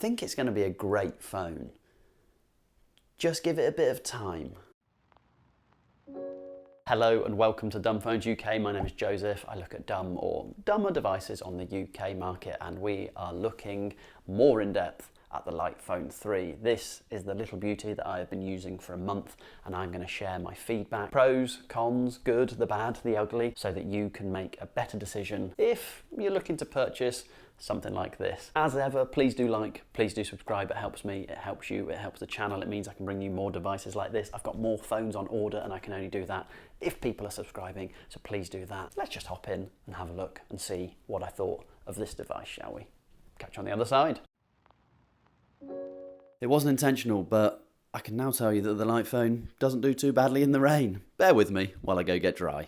think it's going to be a great phone. Just give it a bit of time. Hello and welcome to DumbphonesUK. My name is Joseph. I look at dumb or dumber devices on the UK market, and we are looking more in depth at the Light Phone 3. This is the little beauty that I have been using for a month, and I'm going to share my feedback, pros, cons, good, the bad, the ugly, so that you can make a better decision if you're looking to purchase something like this. As ever, please do like, please do subscribe. It helps me, it helps you, it helps the channel. It means I can bring you more devices like this. I've got more phones on order, and I can only do that if people are subscribing, so please do that. Let's just hop in and have a look and see what I thought of this device, shall we? Catch you on the other side. It wasn't intentional, but I can now tell you that the Light Phone doesn't do too badly in the rain. Bear with me while I go get dry.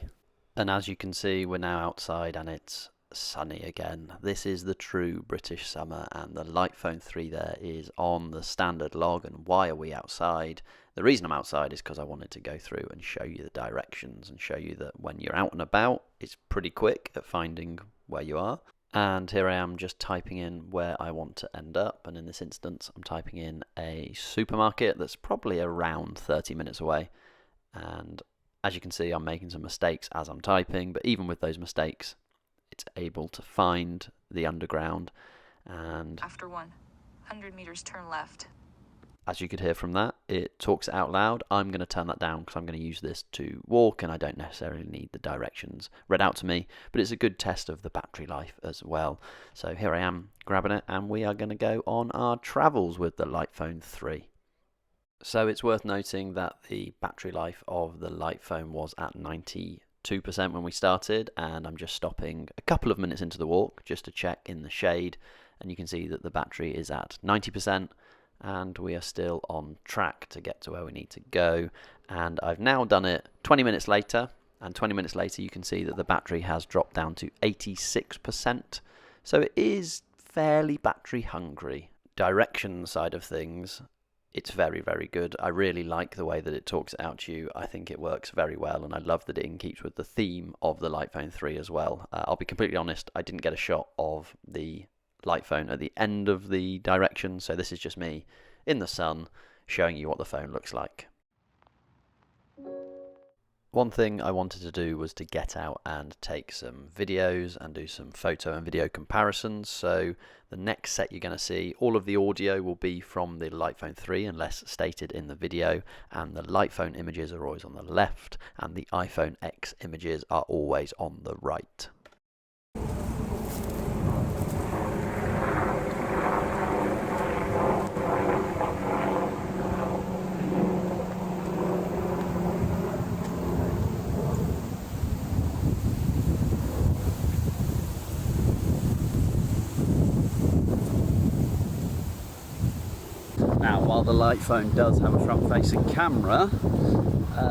And as you can see, we're now outside and it's sunny again. This is the true British summer, and the Light Phone 3 there is on the standard log. And why are we outside? The reason I'm outside is because I wanted to go through and show you the directions and show you that when you're out and about, it's pretty quick at finding where you are. And here I am just typing in where I want to end up, and in this instance I'm typing in a supermarket that's probably around 30 minutes away. And as you can see, I'm making some mistakes as I'm typing, but even with those mistakes it's able to find the underground. And after 100 meters turn left. As you could hear from that, it talks it out loud. I'm going to turn that down because I'm going to use this to walk, and I don't necessarily need the directions read out to me, but it's a good test of the battery life as well. So here I am grabbing it, and we are going to go on our travels with the Light Phone 3. So it's worth noting that the battery life of the Light Phone was at 92% when we started, and I'm just stopping a couple of minutes into the walk just to check in the shade, and you can see that the battery is at 90%. And we are still on track to get to where we need to go. And I've now done it 20 minutes later, and 20 minutes later you can see that the battery has dropped down to 86%. So it is fairly battery hungry. Direction side of things, it's very, very good. I really like the way that it talks it out to you. I think it works very well, and I love that it keeps with the theme of the Light Phone 3 as well. I'll be completely honest, I didn't get a shot of the Light Phone at the end of the direction, so this is just me in the sun showing you what the phone looks like. One thing I wanted to do was to get out and take some videos and do some photo and video comparisons. So the next set you're going to see, all of the audio will be from the Light Phone 3 unless stated in the video, and the Light Phone images are always on the left and the iPhone X images are always on the right. Now, while the Light Phone does have a front-facing camera,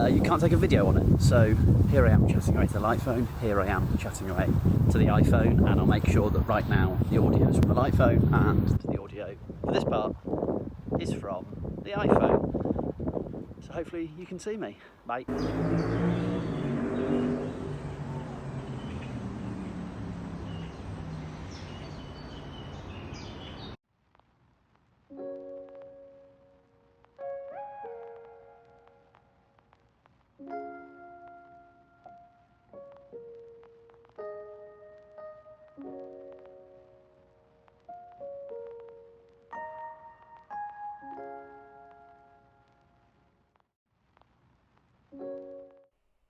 you can't take a video on it. So here I am chatting away to the Light Phone, here I am chatting away to the iPhone, and I'll make sure that right now the audio is from the Light Phone and the audio for this part is from the iPhone. So hopefully you can see me. Bye.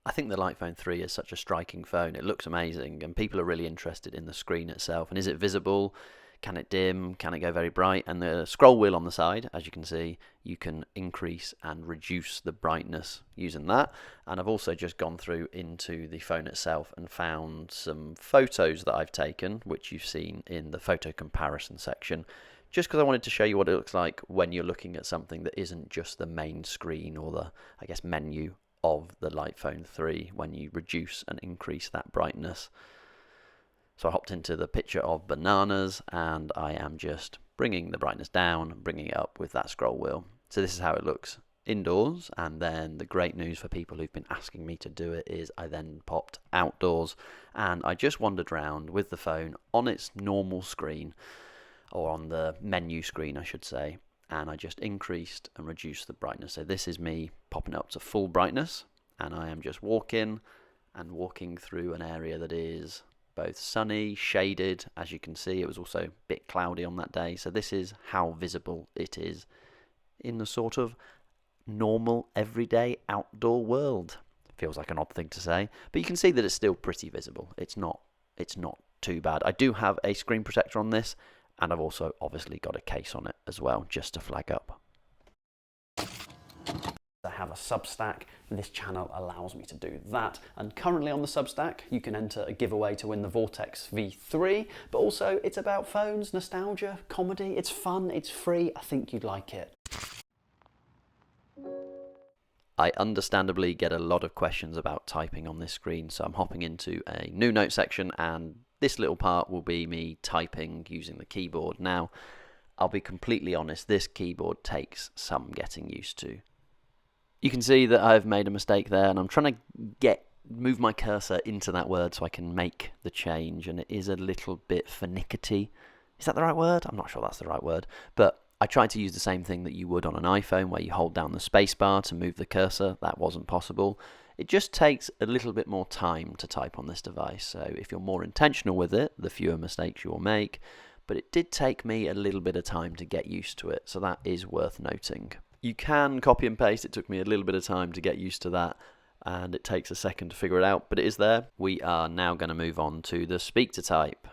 I think the Light Phone 3 is such a striking phone. It looks amazing, and people are really interested in the screen itself. And is it visible? Can it dim? Can it go very bright? And the scroll wheel on the side, as you can see, you can increase and reduce the brightness using that. And I've also just gone through into the phone itself and found some photos that I've taken, which you've seen in the photo comparison section, just because I wanted to show you what it looks like when you're looking at something that isn't just the main screen or the, I guess, menu of the Light Phone 3 when you reduce and increase that brightness. So I hopped into the picture of bananas, and I am just bringing the brightness down, bringing it up with that scroll wheel. So this is how it looks indoors, and then the great news for people who've been asking me to do it is I then popped outdoors, and I just wandered around with the phone on its normal screen or on the menu screen I should say, and I just increased and reduced the brightness. So this is me popping it up to full brightness, and I am just walking through an area that is both sunny, shaded. As you can see, it was also a bit cloudy on that day, so this is how visible it is in the sort of normal, everyday, outdoor world. Feels like an odd thing to say, but you can see that it's still pretty visible. It's not too bad. I do have a screen protector on this, and I've also obviously got a case on it as well, just to flag up. I have a Substack, and this channel allows me to do that. And currently on the Substack, you can enter a giveaway to win the Vortex V3, but also it's about phones, nostalgia, comedy. It's fun, it's free. I think you'd like it. I understandably get a lot of questions about typing on this screen, so I'm hopping into a new note section, and this little part will be me typing using the keyboard. Now, I'll be completely honest, this keyboard takes some getting used to. You can see that I've made a mistake there, and I'm trying to move my cursor into that word so I can make the change, and it is a little bit finicky. Is that the right word? I'm not sure that's the right word, but I tried to use the same thing that you would on an iPhone, where you hold down the spacebar to move the cursor. That wasn't possible. It just takes a little bit more time to type on this device, so if you're more intentional with it, the fewer mistakes you will make, but it did take me a little bit of time to get used to it, so that is worth noting. You can copy and paste. It took me a little bit of time to get used to that, and it takes a second to figure it out, but it is there. We are now going to move on to the speak to type.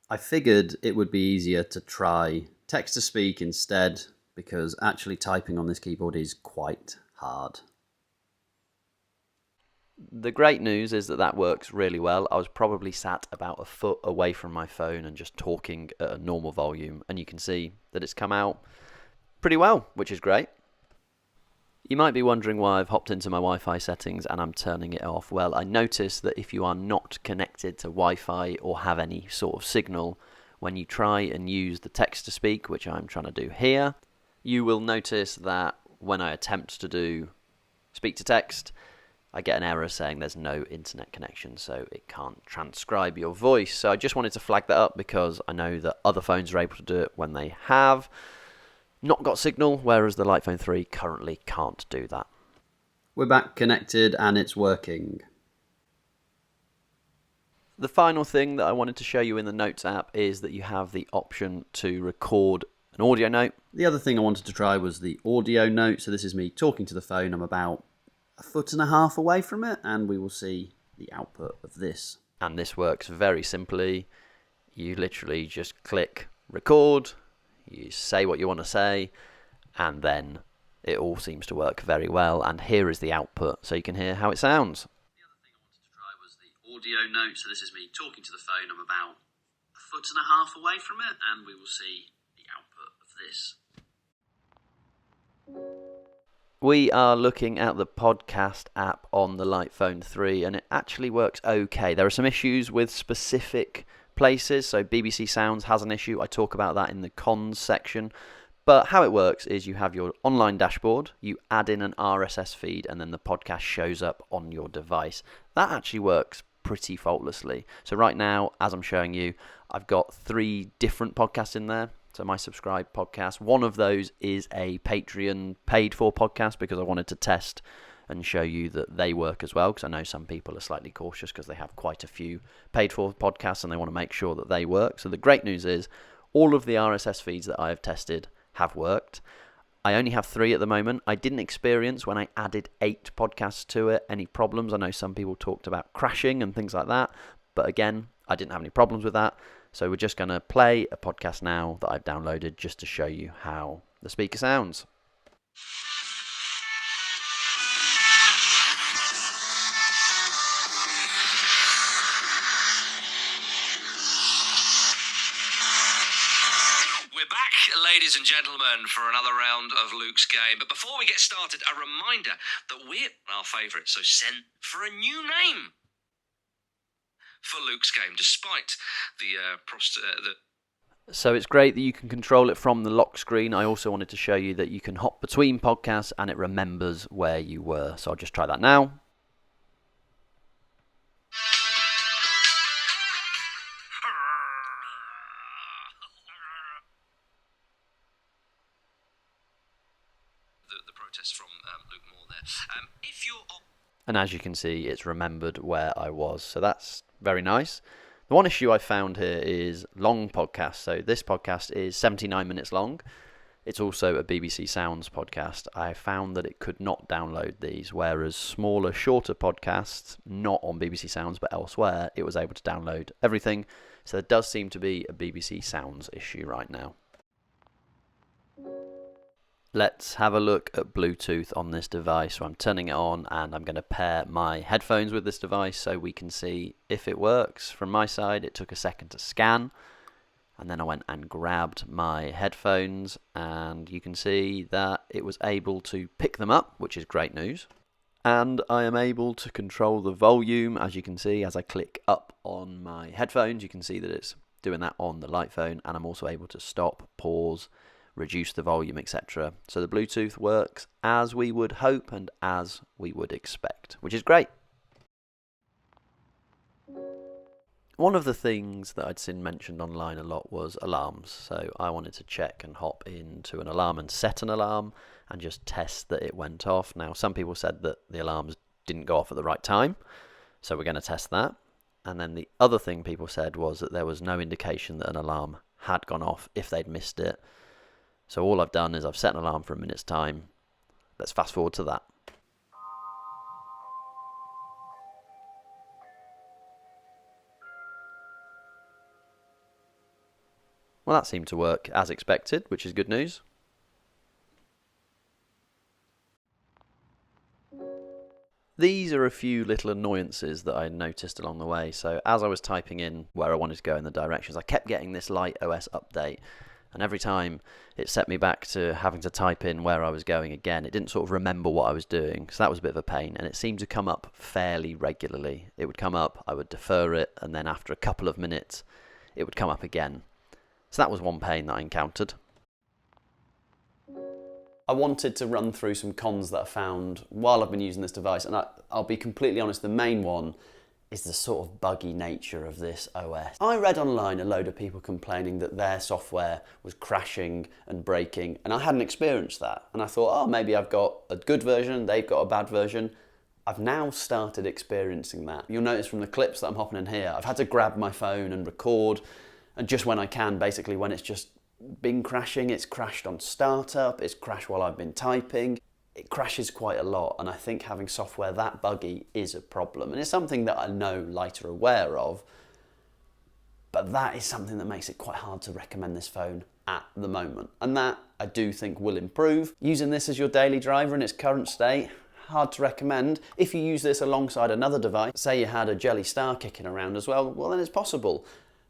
I figured it would be easier to try text to speak instead, because actually typing on this keyboard is quite hard. The great news is that works really well. I was probably sat about a foot away from my phone and just talking at a normal volume, and you can see that it's come out pretty well, which is great. You might be wondering why I've hopped into my Wi-Fi settings and I'm turning it off. Well, I noticed that if you are not connected to Wi-Fi or have any sort of signal, when you try and use the text to speak, which I'm trying to do here, you will notice that when I attempt to do speak to text, I get an error saying there's no internet connection, so it can't transcribe your voice. So I just wanted to flag that up because I know that other phones are able to do it when they have not got signal, whereas the Light Phone 3 currently can't do that. We're back connected and it's working. The final thing that I wanted to show you in the Notes app is that you have the option to record an audio note. The other thing I wanted to try was the audio note. So this is me talking to the phone. I'm about 1.5 feet away from it, and we will see the output of this. And this works very simply. You literally just click record, you say what you want to say, and then it all seems to work very well. And here is the output, so you can hear how it sounds. The other thing I wanted to try was the audio note. So this is me talking to the phone. I'm about 1.5 feet away from it, and we will see the output of this. We are looking at the podcast app on the Light Phone 3, and it actually works okay. There are some issues with specific places, so BBC Sounds has an issue. I talk about that in the cons section. But how it works is you have your online dashboard, you add in an RSS feed, and then the podcast shows up on your device. That actually works pretty faultlessly. So right now, as I'm showing you, I've got 3 different podcasts in there. So my subscribed podcast, one of those is a Patreon paid for podcast because I wanted to test and show you that they work as well, because I know some people are slightly cautious because they have quite a few paid for podcasts and they want to make sure that they work. So the great news is all of the RSS feeds that I have tested have worked. I only have 3 at the moment. I didn't experience when I added 8 podcasts to it any problems. I know some people talked about crashing and things like that, but again, I didn't have any problems with that. So we're just going to play a podcast now that I've downloaded just to show you how the speaker sounds. We're back, ladies and gentlemen, for another round of Luke's game. But before we get started, a reminder that we're our favourite, so send for a new name for Luke's game, despite So it's great that you can control it from the lock screen. I also wanted to show you that you can hop between podcasts and it remembers where you were. So I'll just try that now. protests from Luke Moore there. If you're... And as you can see, it's remembered where I was. So that's very nice. The one issue I found here is long podcasts. So this podcast is 79 minutes long. It's also a BBC Sounds podcast. I found that it could not download these, whereas smaller, shorter podcasts, not on BBC Sounds but elsewhere, it was able to download everything. So there does seem to be a BBC Sounds issue right now. Let's have a look at Bluetooth on this device. So I'm turning it on and I'm going to pair my headphones with this device so we can see if it works. From my side, it took a second to scan. And then I went and grabbed my headphones and you can see that it was able to pick them up, which is great news. And I am able to control the volume, as you can see, as I click up on my headphones. You can see that it's doing that on the light phone, and I'm also able to stop, pause, reduce the volume, etc. So the Bluetooth works as we would hope and as we would expect, which is great. One of the things that I'd seen mentioned online a lot was alarms. So I wanted to check and hop into an alarm and set an alarm and just test that it went off. Now, some people said that the alarms didn't go off at the right time, so we're going to test that. And then the other thing people said was that there was no indication that an alarm had gone off if they'd missed it. So all I've done is I've set an alarm for a minute's time. Let's fast forward to that. Well, that seemed to work as expected, which is good news. These are a few little annoyances that I noticed along the way. So as I was typing in where I wanted to go in the directions, I kept getting this light OS update. And every time it set me back to having to type in where I was going again. It didn't sort of remember what I was doing. So that was a bit of a pain. And it seemed to come up fairly regularly. It would come up, I would defer it, and then after a couple of minutes, it would come up again. So that was one pain that I encountered. I wanted to run through some cons that I found while I've been using this device, and I'll be completely honest, the main one is the sort of buggy nature of this OS. I read online a load of people complaining that their software was crashing and breaking, and I hadn't experienced that. And I thought, oh, maybe I've got a good version, they've got a bad version. I've now started experiencing that. You'll notice from the clips that I'm hopping in here, I've had to grab my phone and record, and just when I can, basically when it's just been crashing, it's crashed on startup, it's crashed while I've been typing. It crashes quite a lot, and I think having software that buggy is a problem. And it's something that I know Light are aware of, but that is something that makes it quite hard to recommend this phone at the moment. And that I do think will improve. Using this as your daily driver in its current state, hard to recommend. If you use this alongside another device, say you had a Jelly Star kicking around as well then it's possible.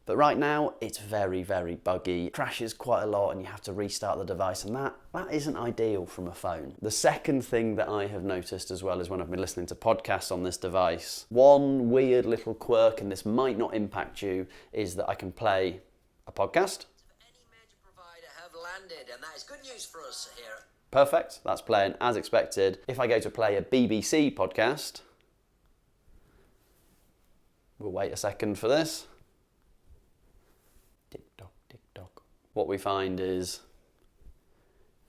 But right now, it's very, very buggy. It crashes quite a lot and you have to restart the device, and that isn't ideal from a phone. The second thing that I have noticed as well is when I've been listening to podcasts on this device, one weird little quirk, and this might not impact you, is that I can play a podcast. Any major provider have landed, and that is good news for us here. Perfect, that's playing as expected. If I go to play a BBC podcast, we'll wait a second for this. What we find is,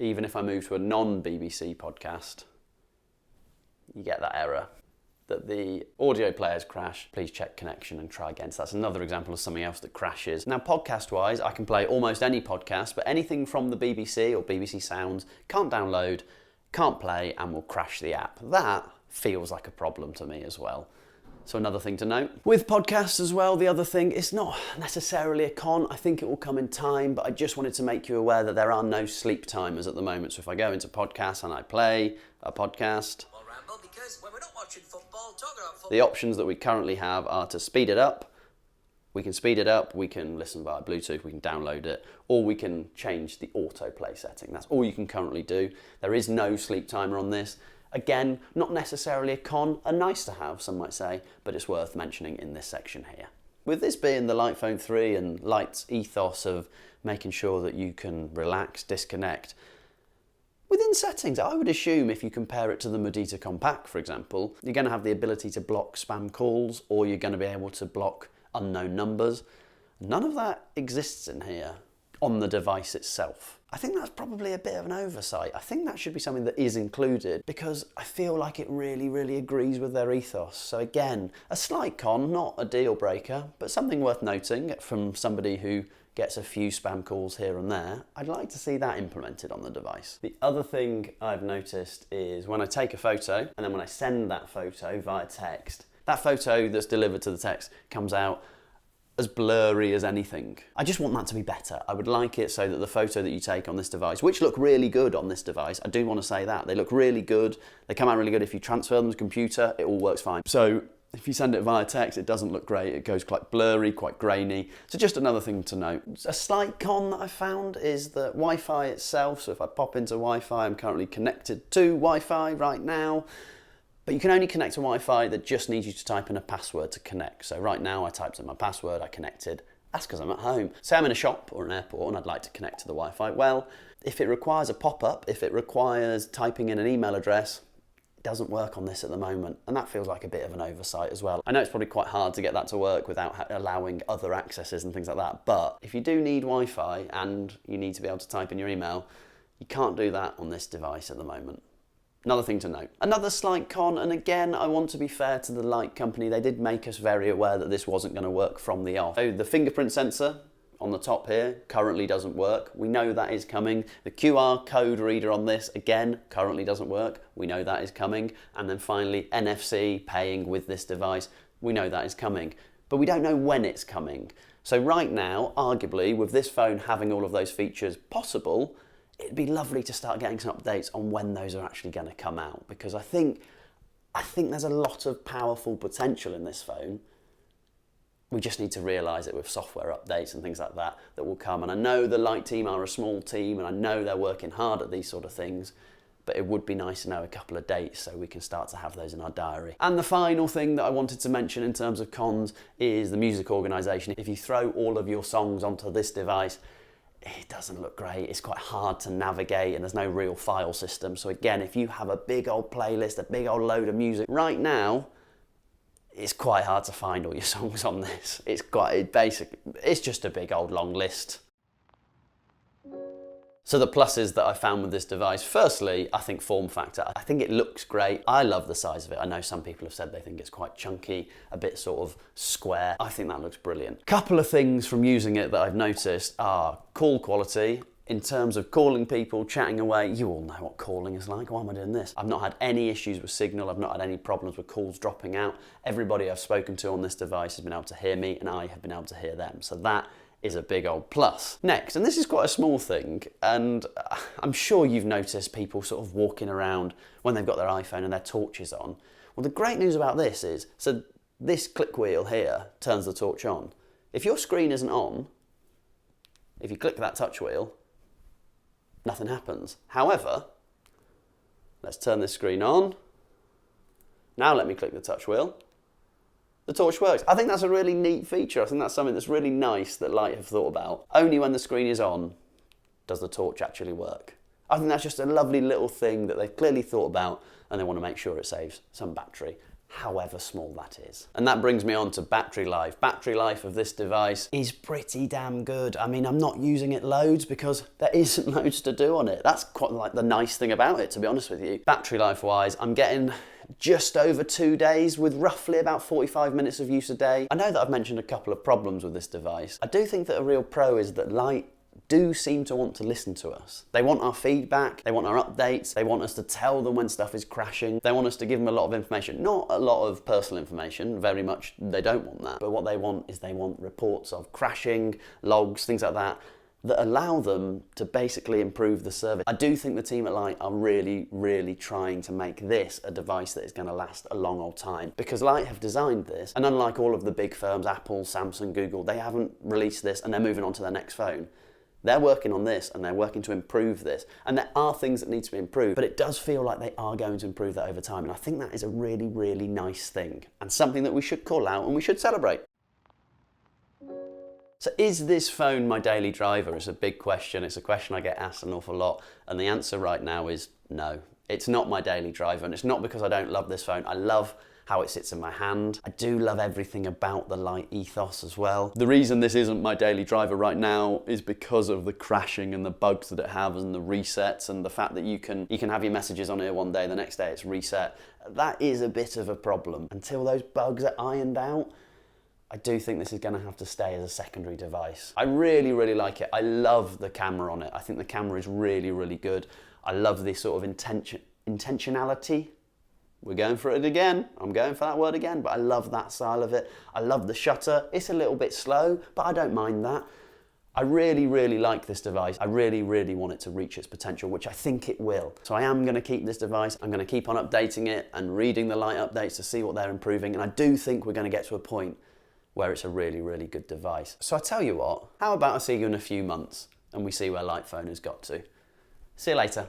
even if I move to a non-BBC podcast, you get that error that the audio players crash. Please check connection and try again. So that's another example of something else that crashes. Now, podcast-wise, I can play almost any podcast, but anything from the BBC or BBC Sounds can't download, can't play, and will crash the app. That feels like a problem to me as well. So another thing to note. With podcasts as well, the other thing, it's not necessarily a con. I think it will come in time, but I just wanted to make you aware that there are no sleep timers at the moment. So if I go into podcasts and I play a podcast, Well, Rambo, because when we're not watching football, talking about football, the options that we currently have are to speed it up. We can speed it up, we can listen via Bluetooth, we can download it, or we can change the autoplay setting. That's all you can currently do. There is no sleep timer on this. Again, not necessarily a con, a nice to have, some might say, but it's worth mentioning in this section here. With this being the Light Phone 3 and Light's ethos of making sure that you can relax, disconnect, within settings, I would assume if you compare it to the Mudita Compact, for example, you're going to have the ability to block spam calls, or you're going to be able to block unknown numbers. None of that exists in here on the device itself. I think that's probably a bit of an oversight. I think that should be something that is included because I feel like it really, really agrees with their ethos. So again, a slight con, not a deal breaker, but something worth noting from somebody who gets a few spam calls here and there. I'd like to see that implemented on the device. The other thing I've noticed is when I take a photo and then when I send that photo via text, that photo that's delivered to the text comes out as blurry as anything. I just want that to be better. I would like it so that the photo that you take on this device, which look really good on this device, I do want to say that, they look really good, they come out really good. If you transfer them to the computer, it all works fine. So if you send it via text, it doesn't look great. It goes quite blurry, quite grainy. So just another thing to note. A slight con that I found is that Wi-Fi itself, so if I pop into Wi-Fi, I'm currently connected to Wi-Fi right now, but you can only connect to Wi-Fi that just needs you to type in a password to connect. So right now I typed in my password, I connected. That's because I'm at home. Say I'm in a shop or an airport and I'd like to connect to the Wi-Fi. Well, if it requires a pop-up, if it requires typing in an email address, it doesn't work on this at the moment. And that feels like a bit of an oversight as well. I know it's probably quite hard to get that to work without allowing other accesses and things like that. But if you do need Wi-Fi and you need to be able to type in your email, you can't do that on this device at the moment. Another thing to note. Another slight con, and again, I want to be fair to the light company, they did make us very aware that this wasn't going to work from the off. So the fingerprint sensor on the top here currently doesn't work. We know that is coming. The QR code reader on this, again, currently doesn't work. We know that is coming. And then finally, NFC paying with this device. We know that is coming. But we don't know when it's coming. So right now, arguably, with this phone having all of those features possible, it'd be lovely to start getting some updates on when those are actually going to come out, because I think there's a lot of powerful potential in this phone. We just need to realise it with software updates and things like that that will come. And I know the Light team are a small team and I know they're working hard at these sort of things, but it would be nice to know a couple of dates so we can start to have those in our diary. And the final thing that I wanted to mention in terms of cons is the music organisation. If you throw all of your songs onto this device, it doesn't look great. It's quite hard to navigate and there's no real file system. So again, if you have a big old playlist, a big old load of music, right now, it's quite hard to find all your songs on this. It's just a big old long list. So the pluses that I found with this device, firstly, I think form factor. I think it looks great. I love the size of it. I know some people have said they think it's quite chunky, a bit sort of square. I think that looks brilliant. Couple of things from using it that I've noticed are call quality. In terms of calling people, chatting away, you all know what calling is like. Why am I doing this? I've not had any issues with signal. I've not had any problems with calls dropping out. Everybody I've spoken to on this device has been able to hear me and I have been able to hear them. So that is a big old plus. Next, and this is quite a small thing, and I'm sure you've noticed people sort of walking around when they've got their iPhone and their torches on. Well, the great news about this is, so this click wheel here turns the torch on. If your screen isn't on, if you click that touch wheel, nothing happens. However, let's turn this screen on. Now let me click the touch wheel. The torch works. I think that's a really neat feature. I think that's something that's really nice that Light have thought about. Only when the screen is on does the torch actually work. I think that's just a lovely little thing that they've clearly thought about and they want to make sure it saves some battery, however small that is. And that brings me on to battery life. Battery life of this device is pretty damn good. I mean, I'm not using it loads because there isn't loads to do on it. That's quite like the nice thing about it, to be honest with you. Battery life wise, I'm getting just over 2 days with roughly about 45 minutes of use a day. I know that I've mentioned a couple of problems with this device. I do think that a real pro is that Light do seem to want to listen to us. They want our feedback, they want our updates, they want us to tell them when stuff is crashing, they want us to give them a lot of information. Not a lot of personal information, very much they don't want that, but what they want is they want reports of crashing, logs, things like that, that allow them to basically improve the service. I do think the team at Light are really, really trying to make this a device that is going to last a long old time, because Light have designed this, and unlike all of the big firms, Apple, Samsung, Google, they haven't released this and they're moving on to their next phone. They're working on this and they're working to improve this. And there are things that need to be improved, but it does feel like they are going to improve that over time. And I think that is a really, really nice thing and something that we should call out and we should celebrate. So is this phone my daily driver? It's a big question. It's a question I get asked an awful lot. And the answer right now is no. It's not my daily driver, and it's not because I don't love this phone. I love how it sits in my hand. I do love everything about the light ethos as well. The reason this isn't my daily driver right now is because of the crashing and the bugs that it has and the resets and the fact that you can have your messages on here one day, the next day it's reset. That is a bit of a problem. Until those bugs are ironed out, I do think this is going to have to stay as a secondary device. I really, really like it. I love the camera on it. I think the camera is really, really good. I love this sort of intentionality. We're going for it again. I'm going for that word again, but I love that style of it. I love the shutter. It's a little bit slow, but I don't mind that. I really, really like this device. I really, really want it to reach its potential, which I think it will. So I am going to keep this device. I'm going to keep on updating it and reading the light updates to see what they're improving. And I do think we're going to get to a point where it's a really, really good device. So I tell you what, how about I see you in a few months and we see where Lightphone has got to. See you later.